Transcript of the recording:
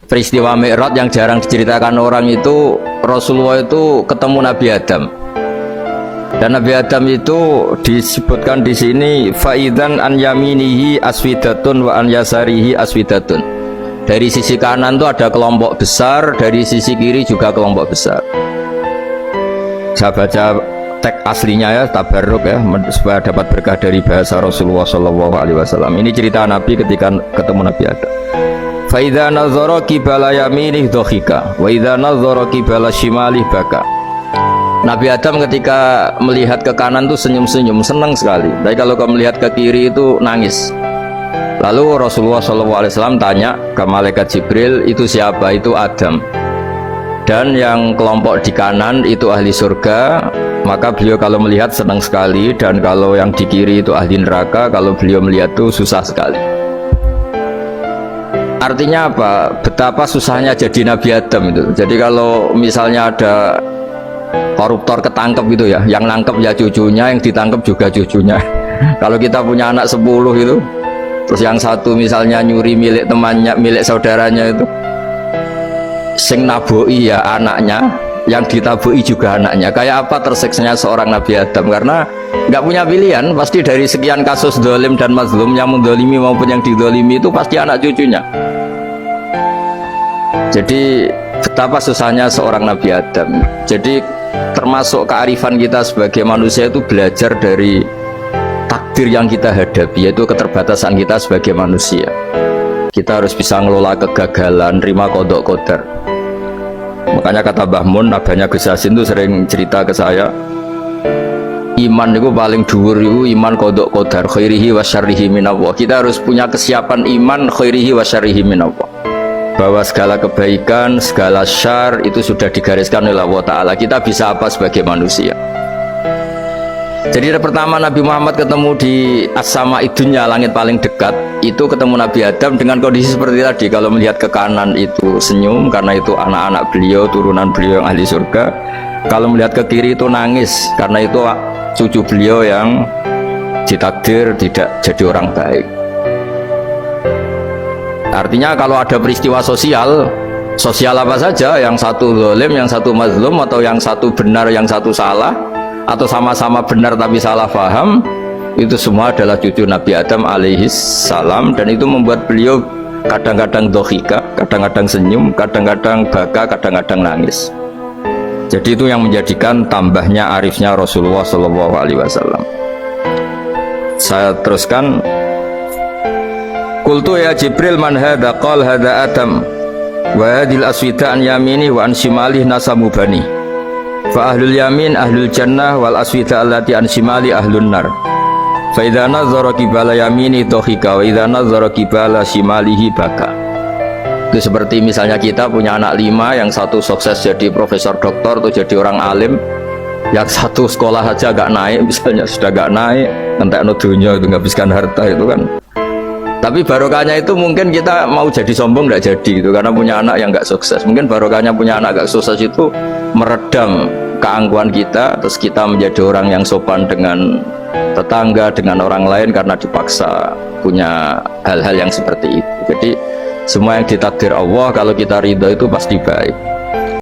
peristiwa Mi'raj yang jarang diceritakan orang itu, Rasulullah itu ketemu Nabi Adam. Dan Nabi Adam itu disebutkan di sini faidan an yaminihi aswidatun wa an yasarihi aswidatun. Dari sisi kanan itu ada kelompok besar, dari sisi kiri juga kelompok besar. Saya baca teks aslinya ya, tabarruk ya, supaya dapat berkah dari bahasa Rasulullah SAW. Ini cerita Nabi ketika ketemu Nabi Adam. Fa idza nazara qibala yaminih dhakhika wa idza nazara qibala shimalih baka. Nabi Adam ketika melihat ke kanan itu senyum-senyum, senang sekali. Tapi kalau kau melihat ke kiri itu nangis. Lalu Rasulullah SAW tanya ke malaikat Jibril, itu siapa? Itu Adam. Dan yang kelompok di kanan itu ahli surga. Maka beliau kalau melihat senang sekali. Dan kalau yang di kiri itu ahli neraka, kalau beliau melihat itu susah sekali. Artinya apa? Betapa susahnya jadi Nabi Adam itu. Jadi kalau misalnya ada koruptor ketangkep gitu ya, yang nangkep ya cucunya, yang ditangkep juga cucunya. Kalau kita punya anak 10 itu, terus yang satu misalnya nyuri milik temannya, milik saudaranya itu, sing naboi ya anaknya, yang ditaboi juga anaknya. Kayak apa tersiksanya seorang Nabi Adam? Karena nggak punya pilihan, pasti dari sekian kasus dolim dan mazlum, yang mendolimi maupun yang didolimi itu pasti anak cucunya. Jadi betapa susahnya seorang Nabi Adam. Jadi termasuk kearifan kita sebagai manusia itu belajar dari takdir yang kita hadapi, yaitu keterbatasan kita sebagai manusia. Kita harus bisa ngelola kegagalan, terima qadha qadar. Makanya kata Mbah Mun, abahnya Gus Yasin itu sering cerita ke saya, iman itu paling dhuwur itu iman qadha qadar, khairihi wa syarrihi minallah. Kita harus punya kesiapan iman khairihi wa syarrihi minallah, bahwa segala kebaikan, segala syar itu sudah digariskan oleh Allah Ta'ala. Kita bisa apa sebagai manusia? Jadi pertama Nabi Muhammad ketemu di as-sama idunya, langit paling dekat, itu ketemu Nabi Adam dengan kondisi seperti tadi. Kalau melihat ke kanan itu senyum, karena itu anak-anak beliau, turunan beliau yang ahli surga. Kalau melihat ke kiri itu nangis, karena itu cucu beliau yang ditakdir tidak jadi orang baik. Artinya kalau ada peristiwa sosial apa saja, yang satu zalim, yang satu mazlum, atau yang satu benar, yang satu salah, atau sama-sama benar tapi salah paham, itu semua adalah cucu Nabi Adam alaihi salam. Dan itu membuat beliau kadang-kadang dohika, kadang-kadang senyum, kadang-kadang baka, kadang-kadang nangis. Jadi itu yang menjadikan tambahnya arifnya Rasulullah SAW. Saya teruskan. Qultu ya Jibril man hadha? Qal hadha Adam wa hadhil aswida an yamini wa an shimali nasamu bani fa ahlul yamin ahlul jannah wal aswida allati an shimali ahlun nar fa idza nazara qibala yamini dhahika wa idza nazara qibala shimalihi baka. Itu seperti misalnya kita punya anak 5, yang satu sukses jadi profesor doktor atau jadi orang alim, yang satu sekolah saja gak naik, misalnya sudah gak naik, entek no dunya itu nghabiskan harta itu kan. Tapi barokahnya itu mungkin kita mau jadi sombong tidak jadi gitu, karena punya anak yang nggak sukses. Mungkin barokahnya punya anak nggak sukses itu meredam keangkuhan kita, terus kita menjadi orang yang sopan dengan tetangga, dengan orang lain, karena dipaksa punya hal-hal yang seperti itu. Jadi semua yang ditakdir Allah, kalau kita ridho itu pasti baik.